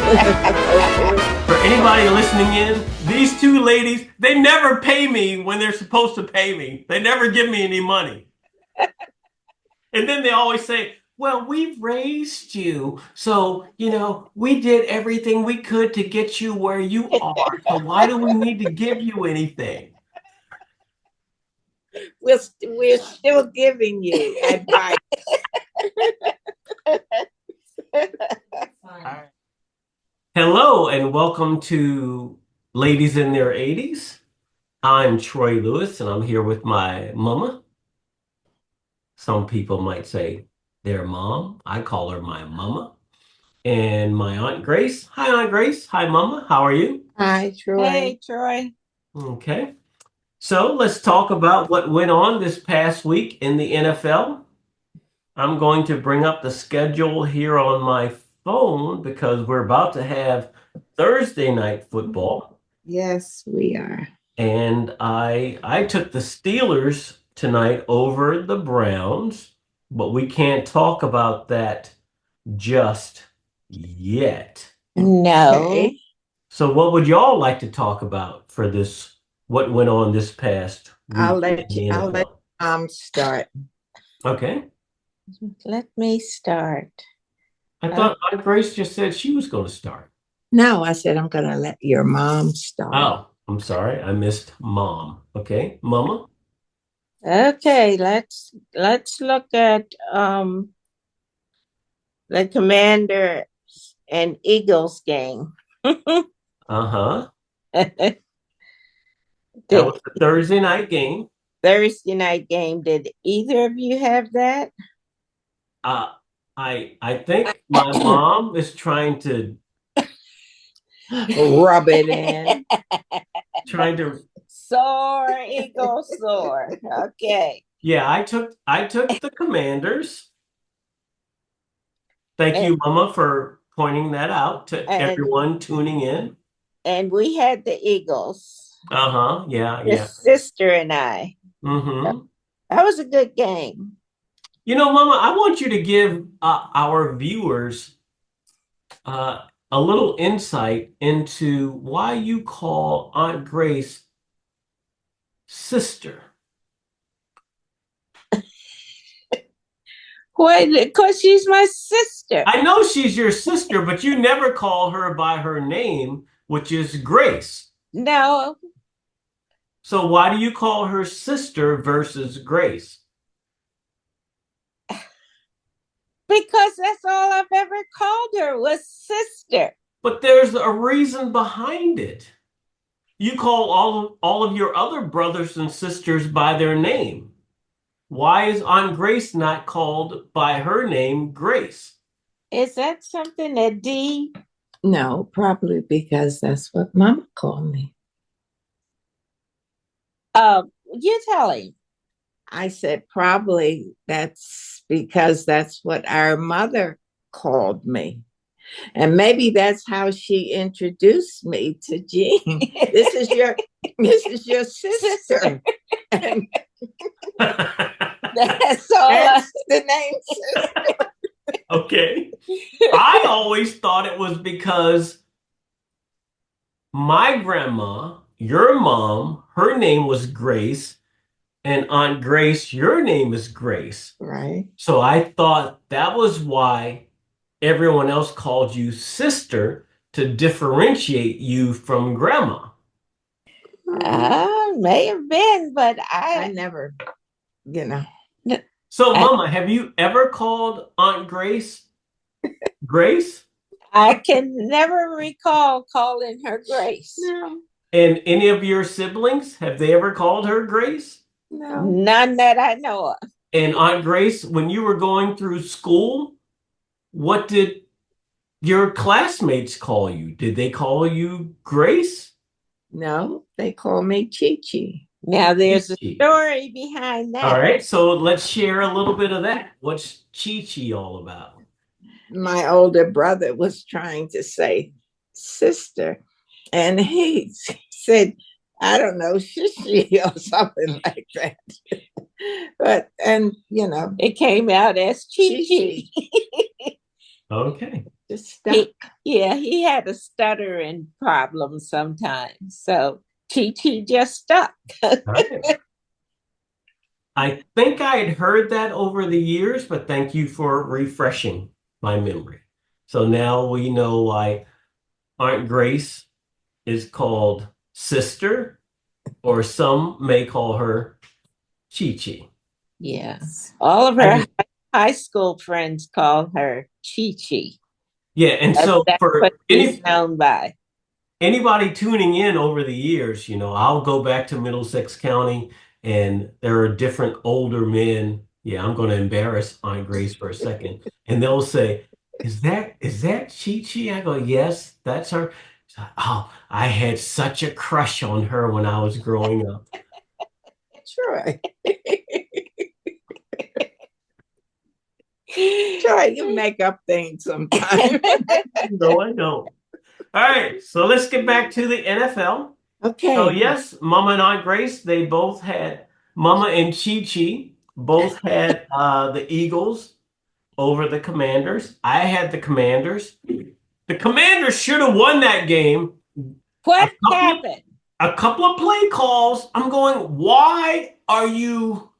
For anybody listening in, these two ladies, they never pay me when they're supposed to pay me. They never give me any money. And then they always say, well, we've raised you. So, we did everything we could to get you where you are. So why do we need to give you anything? We're still giving you advice. Hello and welcome to Ladies in Their 80s. I'm Troy Lewis and I'm here with my mama. Some people might say their mom. I call her my mama. And my Aunt Grace. Hi, Aunt Grace. Hi, Mama. How are you? Hi, Troy. Hey, Troy. Okay. So let's talk about what went on this past week in the NFL. I'm going to bring up the schedule here on my phone because we're about to have Thursday night football. Yes, we are. And I took the Steelers tonight over the Browns, but we can't talk about that just yet. No. Okay. So what would y'all like to talk about for this, what went on this past week I'll in let the you, I'll let NFL? start. Okay. Let me start. I thought Aunt Grace just said she was going to start. No, I said I'm gonna let your mom start. Oh, I'm sorry. I missed Mom. Okay. Mama? Okay, let's look at the Commanders and Eagles game. Uh-huh. The That was the Thursday night game. Thursday night game. Did either of you have that? I think my mom is trying to Rub it in. Soar, Eagles, soar. Okay. Yeah, I took the Commanders. Thank you, Mama, for pointing that out to everyone tuning in. And we had the Eagles. Uh-huh. Yeah, Your sister and I. Mm-hmm. That was a good game. Mama, I want you to give our viewers a little insight into why you call Aunt Grace sister. Why? Because she's my sister. I know she's your sister, but you never call her by her name, which is Grace. No. So why do you call her sister versus Grace? Because that's all I've ever called her was sister. But there's a reason behind it. You call all of your other brothers and sisters by their name. Why is Aunt Grace not called by her name, Grace? Is that something that Dee? No, probably because that's what Mama called me. You tell him. I said probably that's because that's what our mother called me. And maybe that's how she introduced me to Jean. This is your sister. That's all. That's the name sister. Okay. I always thought it was because my grandma, your mom, her name was Grace, and Aunt Grace, your name is Grace. Right. So I thought that was why everyone else called you sister to differentiate you from grandma. May have been, but I never, So, Mama, have you ever called Aunt Grace Grace? I can never recall calling her Grace. No. And any of your siblings, have they ever called her Grace? No. None that I know of. And Aunt Grace, when you were going through school, what did your classmates call you? Did they call you Grace? No, they call me Chi Chi. Now there's a story behind that. All right, so let's share a little bit of that. What's Chi Chi all about? My older brother was trying to say sister, and he said, I don't know, shishi or something like that. But, it came out as Chi Chi. Okay. Just stuck. He had a stuttering problem sometimes. So Chi just stuck. Right. I think I had heard that over the years, but thank you for refreshing my memory. So now we know why Aunt Grace is called Sister, or some may call her Chi Chi. Yeah. All of I her just, high school friends call her Chi Chi. yeah, and so That's what for she's known by. anybody tuning in over the years, I'll go back to Middlesex County and there are different older men. Yeah, I'm going to embarrass Aunt Grace for a second. And they'll say, is that Chi Chi? I go, yes, that's her. She's like, oh, I had such a crush on her when I was growing up. Troy. Troy, you make up things sometimes. No, I don't. All right, so let's get back to the NFL. Okay. So yes, Mama and Aunt Grace, they both had Mama and Chi Chi both had the Eagles over the Commanders. I had the Commanders. The Commanders should have won that game. What A couple of, happened? a couple of play calls. I'm going, why are you?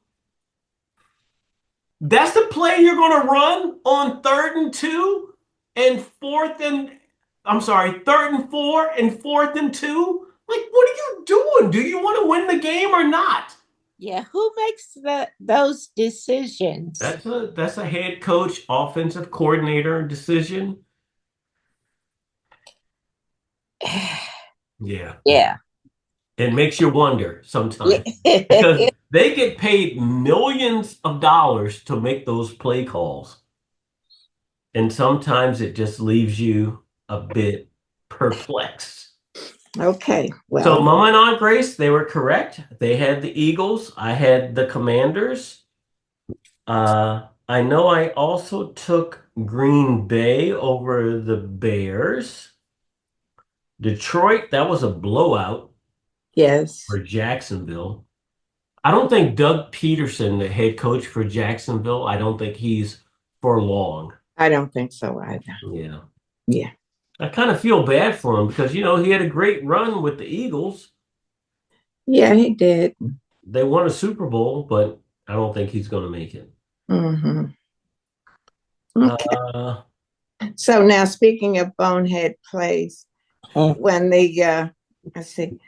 That's the play you're going to run on 3rd and 2 and third and 4 and 4th and 2. Like, what are you doing? Do you want to win the game or not? Yeah, who makes those decisions? That's a head coach, offensive coordinator decision. Yeah. Yeah. It makes you wonder sometimes because they get paid millions of dollars to make those play calls. And sometimes it just leaves you a bit perplexed. Okay. So Well, Mama and Aunt Grace, they were correct. They had the Eagles. I had the Commanders. I know I also took Green Bay over the Bears. Detroit, that was a blowout yes, for Jacksonville. I don't think Doug Peterson, the head coach for Jacksonville, I don't think he's for long. I don't think so either. Yeah. Yeah. I kind of feel bad for him because, he had a great run with the Eagles. Yeah, he did. They won a Super Bowl, but I don't think he's going to make it. Mm-hmm. Okay. Uh, So now, speaking of bonehead plays, when the let's see,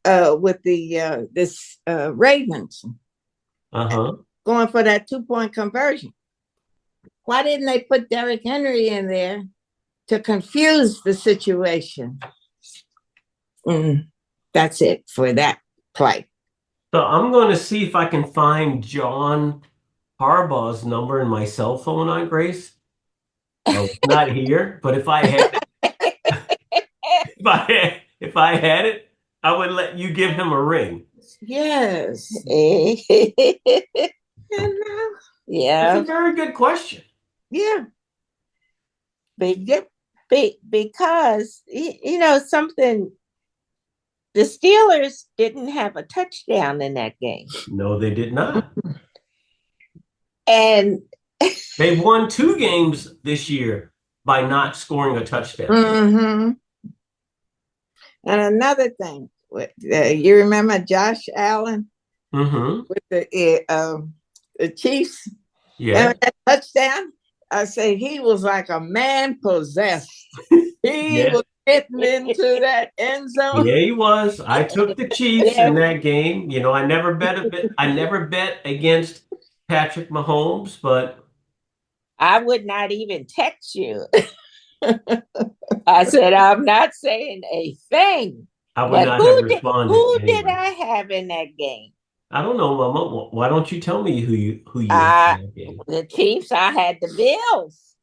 with the this Ravens uh-huh. going for that 2-point conversion, why didn't they put Derrick Henry in there to confuse the situation? That's it for that play. So I'm going to see if I can find John Harbaugh's number in my cell phone on Grace. Oh, it's not here, but if I had if I had it, I would let you give him a ring. Yes. Yeah. That's a very good question. Yeah. Because something, the Steelers didn't have a touchdown in that game. No, they did not. And They've won 2 games this year by not scoring a touchdown. Mm-hmm. And another thing, you remember Josh Allen with the Chiefs? Yeah. And that touchdown, I say he was like a man possessed. He was getting into that end zone. Yeah, he was. I took the Chiefs in that game. I never bet against Patrick Mahomes, but I would not even text you. I said, I'm not saying a thing. I would not have responded. Who did I have in that game? I don't know, Mama. Why don't you tell me who you had in that game? The Chiefs. I had the Bills.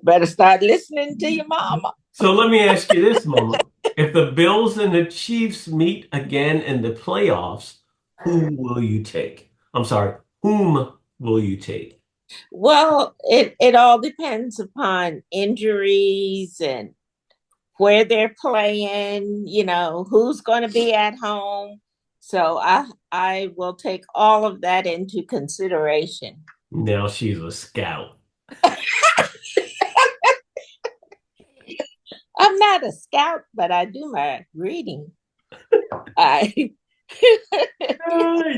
Better start listening to your mama. So let me ask you this, Mama. If the Bills and the Chiefs meet again in the playoffs, who will you take? I'm sorry, whom will you take? Well, it all depends upon injuries and where they're playing, who's going to be at home. So I will take all of that into consideration. Now she's a scout. I'm not a scout, but I do my reading. I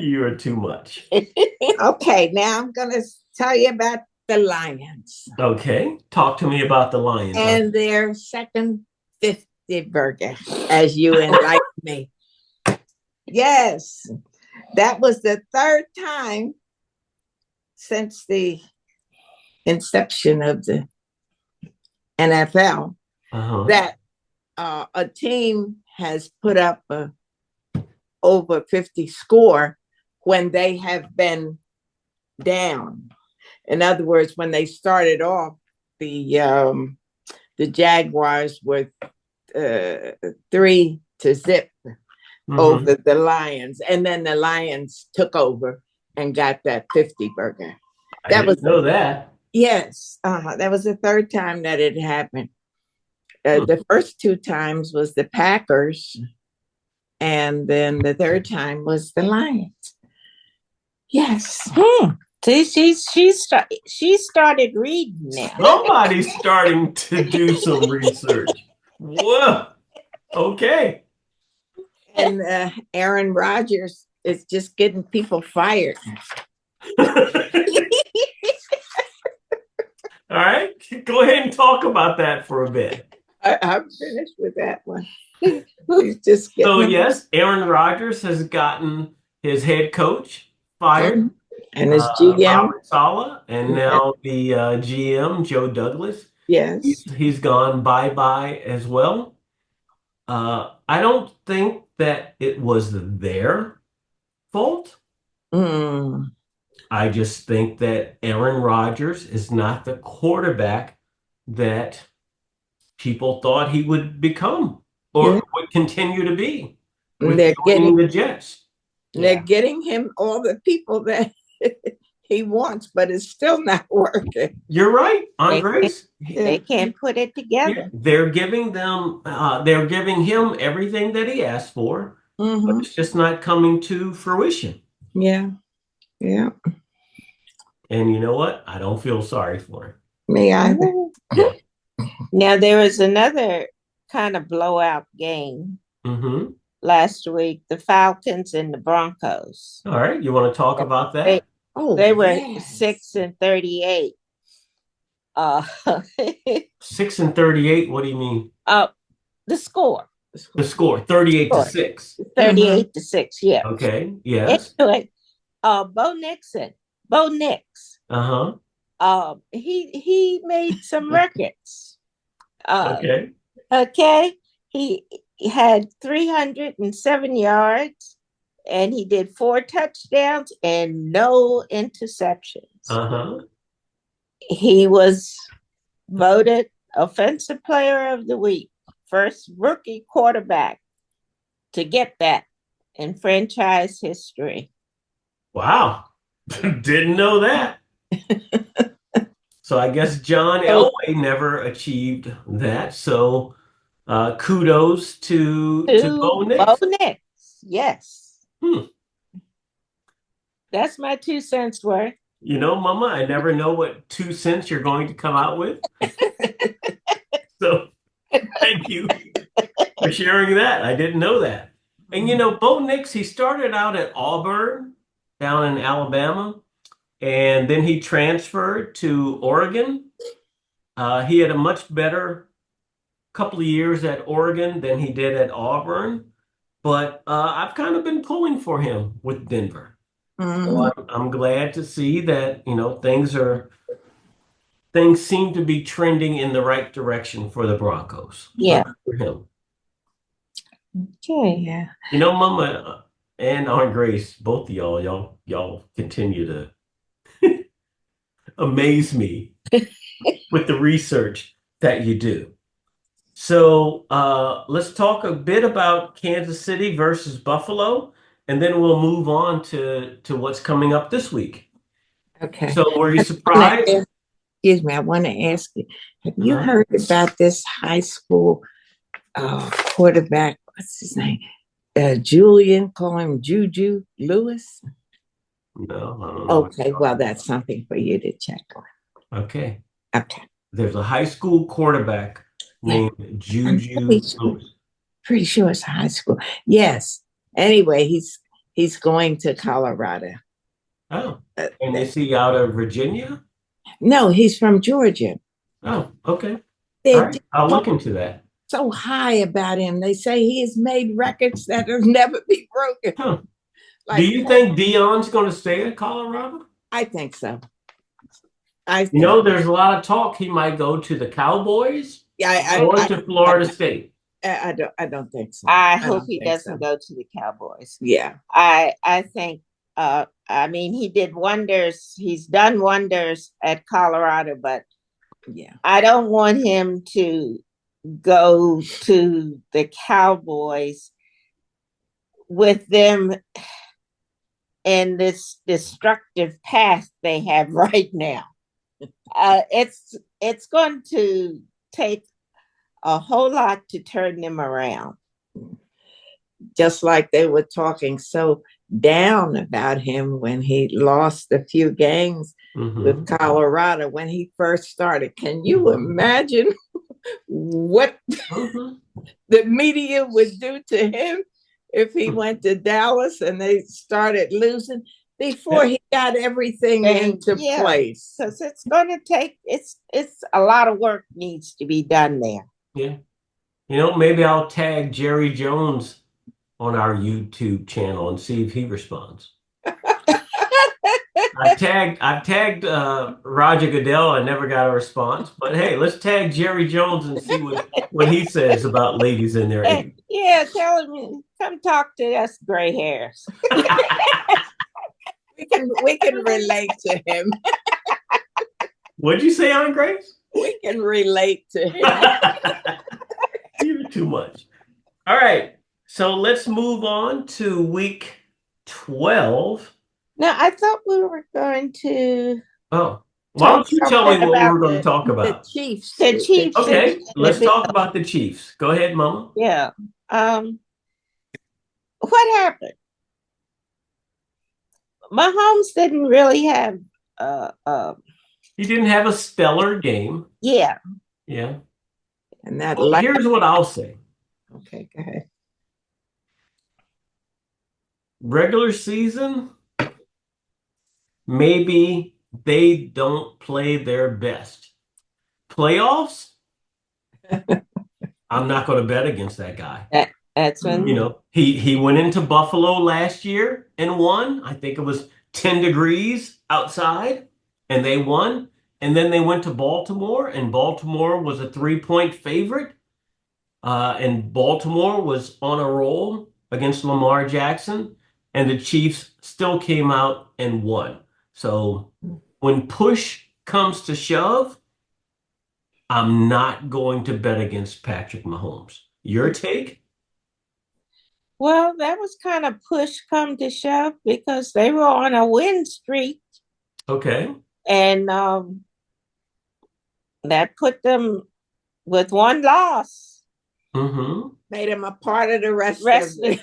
You are too much. Okay, now I'm going to tell you about the Lions Okay, talk to me about the Lions. and their second 50 burger, as you enlightened me. Yes, that was the third time since the inception of the NFL Uh-huh. that a team has put up a over 50 score when they have been down. In other words, when they started off, the Jaguars were 3-0 Mhm. over the Lions, and then the Lions took over and got that 50 burger. I That didn't was know that. Yes, that was the third time that it happened. The first two times was the Packers, and then the third time was the Lions. Yes. See, she started reading now. Somebody's starting to do some research. Whoa. Okay. And Aaron Rodgers is just getting people fired. All right, go ahead and talk about that for a bit. I'm finished with that one. He's just getting So them yes, Aaron Rodgers has gotten his head coach fired, and his GM. Robert Saleh, and now the GM Joe Douglas. Yes. He's gone bye-bye as well. I don't think that it was their fault. Mm. I just think that Aaron Rodgers is not the quarterback that people thought he would become or would continue to be with the Jets. They're getting him all the people that he wants, but it's still not working. You're right, Andres. They can't put it together. Yeah, they're giving him everything that he asked for, but it's just not coming to fruition. Yeah. And you know what? I don't feel sorry for him. Me either. Yeah. Now there was another kind of blowout game last week, the Falcons and the Broncos. All right, you want to talk about that? They were 6-38. 6-38. What do you mean? The score. The score, 38-6. 38-6, yeah. Okay, yes. Anyway, Bo Nix. He made some records. Okay. He had 307 yards, and he did 4 touchdowns and no interceptions. He was voted Offensive Player of the Week, first rookie quarterback to get that in franchise history. Wow. Didn't know that. So I guess John Elway never achieved that. So kudos to Bo Nix. Bo Nix, yes. That's my 2 cents worth. You know, Mama, I never know what 2 cents you're going to come out with. So thank you for sharing that. I didn't know that. And you know, Bo Nix, he started out at Auburn down in Alabama, and then he transferred to Oregon. He had a much better couple of years at Oregon than he did at Auburn, but I've kind of been pulling for him with Denver. So I'm glad to see that, you know, things seem to be trending in the right direction for the Broncos. Yeah. For him. Okay, yeah. You know, Mama and Aunt Grace, both of y'all continue to amaze me with the research that you do. So let's talk a bit about Kansas City versus Buffalo, and then we'll move on to what's coming up this week. Okay. So were you surprised? Excuse me, I want to ask you, have you heard about this high school quarterback? What's his name? Julian, call him Juju Lewis. No, I don't know. Okay, well, that's something for you to check on. Okay. Okay. There's a high school quarterback Yeah. named I'm Juju Lewis. pretty sure it's high school. Yes. Anyway, he's going to Colorado. Oh, and is he out of Virginia? No, he's from Georgia. Oh, okay. All They're right. I'll look into that. so high about him. They say he has made records that will never be broken. Huh. Do Like, you think Dion's going to stay in Colorado? I think so. I You think, know, there's a lot of talk he might go to the Cowboys yeah, or to Florida State. I don't think so. I don't hope he think doesn't so. go to the Cowboys. Yeah. I think I mean he did wonders. He's done wonders at Colorado, but Yeah. I don't want him to go to the Cowboys with them in this destructive path they have right now. It's going to take a whole lot to turn them around. Just like they were talking so down about him when he lost a few games with Colorado when he first started. Can you imagine what the media would do to him if he went to Dallas and they started losing before he got everything into place? Because it's going to take it's a lot of work needs to be done there. Yeah. You know, maybe I'll tag Jerry Jones on our YouTube channel and see if he responds. I've tagged Roger Goodell. I never got a response. But hey, let's tag Jerry Jones and see what he says about ladies in their 80s. Yeah, tell him come talk to us gray hairs. we can relate to him. What'd you say, Aunt Grace? We can relate to him. You're too much. All right. So let's move on to week 12. Now, I thought we were going to. Oh, why don't you tell me what we were going to talk about? The Chiefs. The Chiefs. Okay, let's talk about the Chiefs. Go ahead, Mama. Yeah. What happened? Mahomes didn't really have. He didn't have a stellar game. Yeah. Yeah. And that. Well, here's what I'll say. Okay, go ahead. Regular season, maybe they don't play their best. Playoffs, I'm not going to bet against that guy. That's when You know, he went into Buffalo last year and won. I think it was 10 degrees outside, and they won. And then they went to Baltimore, and Baltimore was a 3-point favorite. And Baltimore was on a roll against Lamar Jackson, and the Chiefs still came out and won. So when push comes to shove, I'm not going to bet against Patrick Mahomes. Your take? Well, that was kind of push come to shove because they were on a win streak. Okay. And that put them with one loss. Mm-hmm. Made him a part of the rest of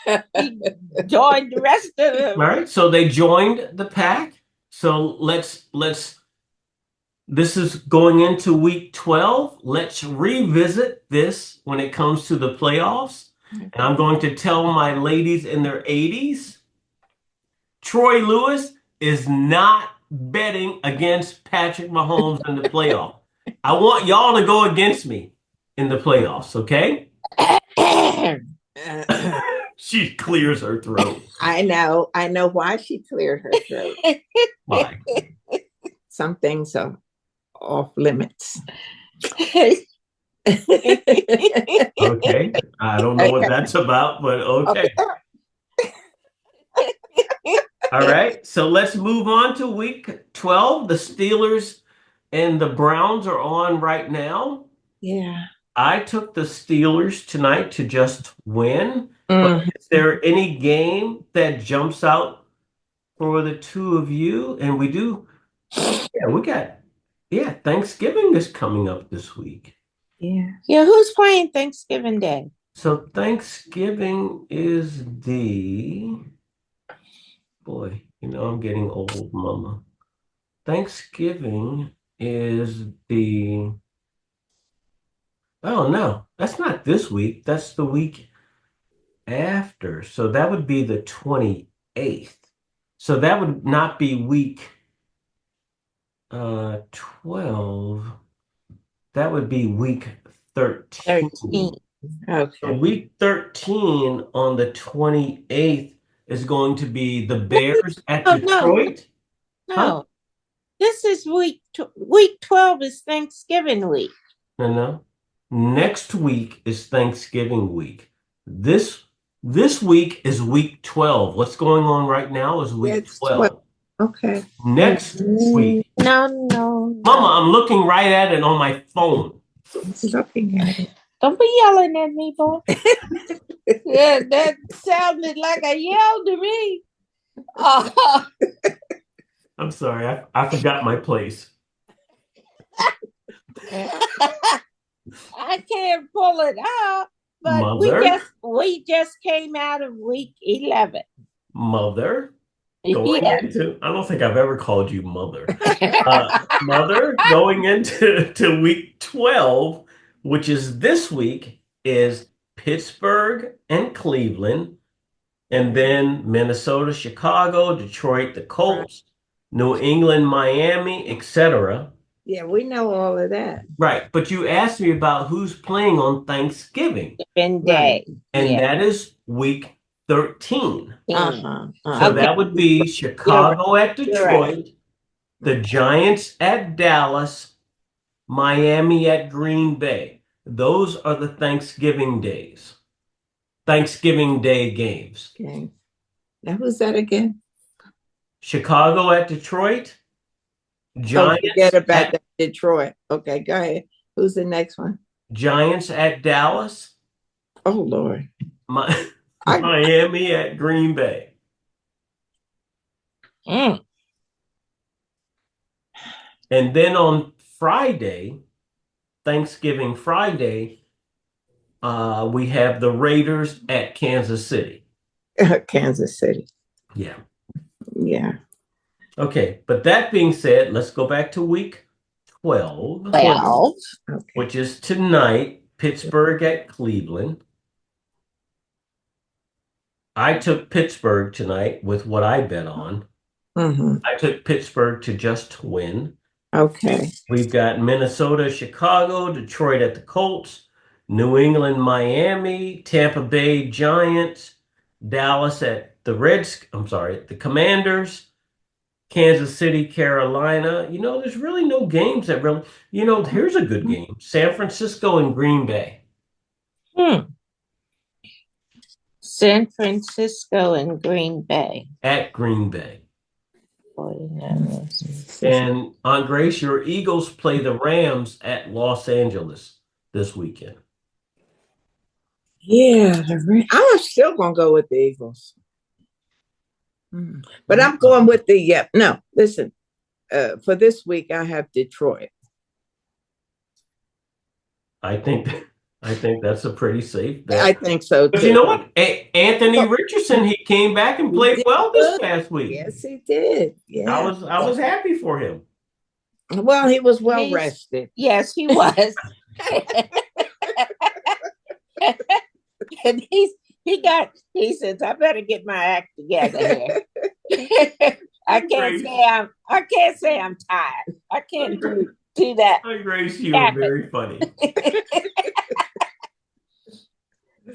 he joined the rest of them. All right. So they joined the pack. So let's this is going into week 12. Let's revisit this when it comes to the playoffs. And I'm going to tell my ladies in their 80s, Troy Lewis is not betting against Patrick Mahomes in the playoff. I want y'all to go against me in the playoffs, okay? She clears her throat. I know why she cleared her throat. Why? Some things are off limits. Okay. I don't know what that's about, but okay. All right. So let's move on to week 12. The Steelers and the Browns are on right now. Yeah. I took the Steelers tonight to just win. But is there any game that jumps out for the two of you? And we do, Thanksgiving is coming up this week. Yeah. Yeah, who's playing Thanksgiving Day? So Thanksgiving is know I'm getting old, Mama. Thanksgiving is the, oh no, that's not this week. That's the week after. So that would be the 28th. So that would not be week 12. That would be week 13. 13. So Okay. week 13 on the 28th is going to be the Bears at Oh, no. Detroit. No, Huh? this is week 12 is Thanksgiving week. No. Next week is Thanksgiving week. This week is week 12. What's going on right now is week It's 12. Okay. Next week. No. Mama, I'm looking right at it on my phone. I'm looking at it. Don't be yelling at me, boy. Yeah, that sounded like a yell to me. I'm sorry, I forgot my place. I can't pull it out, but Mother? we just came out of week 11. Mother? Going Yeah. into, I don't think I've ever called you mother. Mother, going into week 12, which is this week, is Pittsburgh and Cleveland, and then Minnesota, Chicago, Detroit, the Colts, New England, Miami, etc. Yeah, we know all of that. Right, but you asked me about who's playing on Thanksgiving, Thanksgiving Day. and Yeah. that is week 13. Uh-huh. So that would be Chicago at Detroit, the Giants at Dallas, Miami at Green Bay. Those are the Thanksgiving days. Thanksgiving Day games. Okay. Now who's that again? Chicago at Detroit, Don't Giants forget about at, that Detroit. Okay, go ahead. Who's the next one? Giants at Dallas, Oh Lord. Miami at Green Bay. Mm. And then on Friday, Thanksgiving Friday, we have the Raiders at Kansas City. Kansas City. Yeah. Yeah. Okay. But that being said, let's go back to week 12, 12. Okay. which is tonight, Pittsburgh at Cleveland. I took Pittsburgh tonight with what I bet on. Mm-hmm. I took Pittsburgh to just win. Okay. We've got Minnesota, Chicago, Detroit at the Colts, New England, Miami, Tampa Bay Giants, Dallas at the Commanders, Kansas City, Carolina. You know, there's really no games that really, here's a good game. San Francisco and Green Bay. San Francisco and Green Bay. At Green Bay. 49ers. And Andres, your Eagles play the Rams at Los Angeles this weekend. Yeah, I'm still gonna go with the Eagles. But I'm going with the no, listen. For this week I have Detroit. I think that's a pretty safe bet. I think so But too. you know what? Anthony Richardson, he came back and played well this past week. Yes, he did. Yeah. I was happy for him. Well, he was well rested. Yes, he was. And he says, I better get my act together here. I can't say I'm tired. I can't do that. Grace, you were very funny.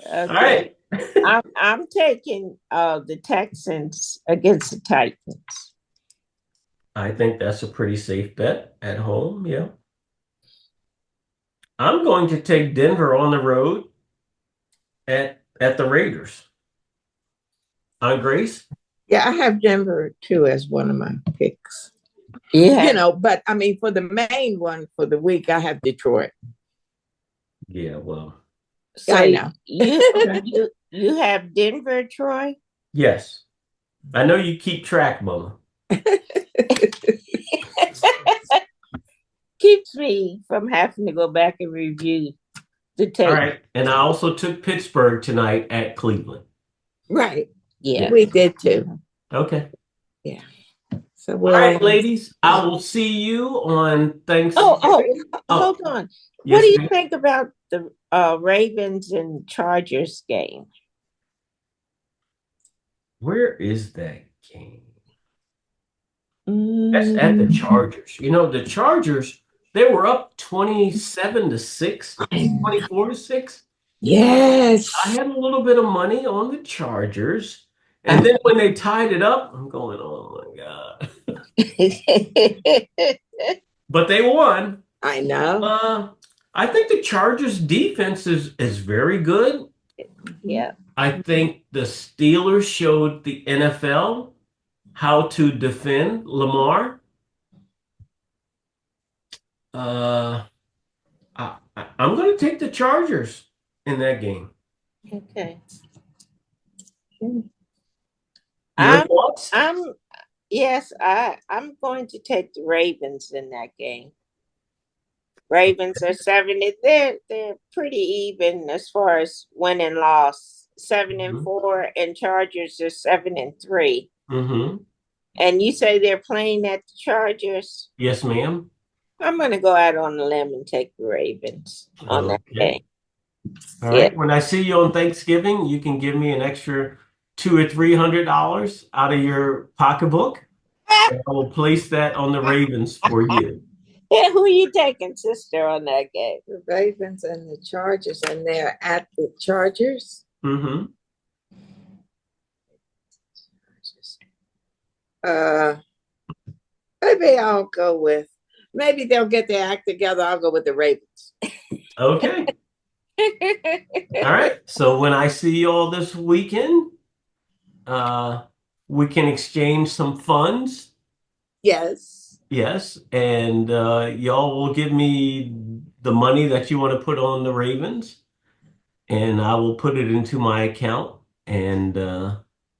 Okay. All right. I'm taking the Texans against the Titans. I think that's a pretty safe bet at home. Yeah. I'm going to take Denver on the road at the Raiders. Grace? Yeah, I have Denver too as one of my picks. Yeah. But I mean, for the main one for the week, I have Detroit. Yeah, well. So I know. you have Denver, Troy? Yes. I know you keep track, Mama. Keeps me from having to go back and review the tape. All right. And I also took Pittsburgh tonight at Cleveland. Right. Yeah. We did too. Okay. Yeah. So All we'll right, ladies, I will see you on Thanksgiving. Hold on. Yes, What do you ma'am. think about the Ravens and Chargers game? Where is that game? That's at the Chargers. You know, the Chargers, they were up 27-6, 24-6. Yes. I had a little bit of money on the Chargers. And then when they tied it up, I'm going, oh my God. But they won. I know. I think the Chargers defense is very good. Yeah. I think the Steelers showed the NFL how to defend Lamar. I'm going to take the Chargers in that game. Okay. Your thoughts? I'm going to take the Ravens in that game. Ravens are 7. They're pretty even as far as win and loss. 7-4, and Chargers are 7-3. Mm-hmm. And you say they're playing at the Chargers? Yes, ma'am. I'm going to go out on a limb and take the Ravens on that game. All right. When I see you on Thanksgiving, you can give me an extra $200 or $300 out of your pocketbook. And I will place that on the Ravens for you. Yeah, who are you taking, sister, on that game? The Ravens and the Chargers, and they're at the Chargers. Mm-hmm. Maybe I'll go with. Maybe they'll get their act together. I'll go with the Ravens. Okay. All right. So when I see you all this weekend, we can exchange some funds. Yes. Yes. And y'all will give me the money that you want to put on the Ravens, and I will put it into my account, and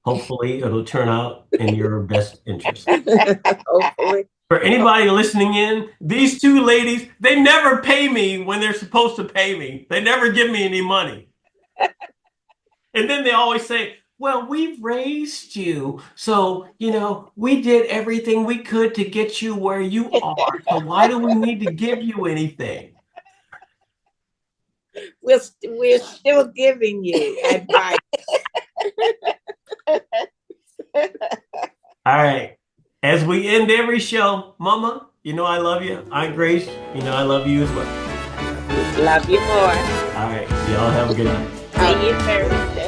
hopefully it'll turn out in your best interest. Hopefully. For anybody listening in, these two ladies, they never pay me when they're supposed to pay me. They never give me any money. And then they always say, well, we've raised you. So, you know, we did everything we could to get you where you are. So why do we need to give you anything? We're still giving you advice. All right. As we end every show, Mama, you know I love you. Aunt Grace, you know I love you as well. Love you more. All right. Y'all have a good night. See you Thursday.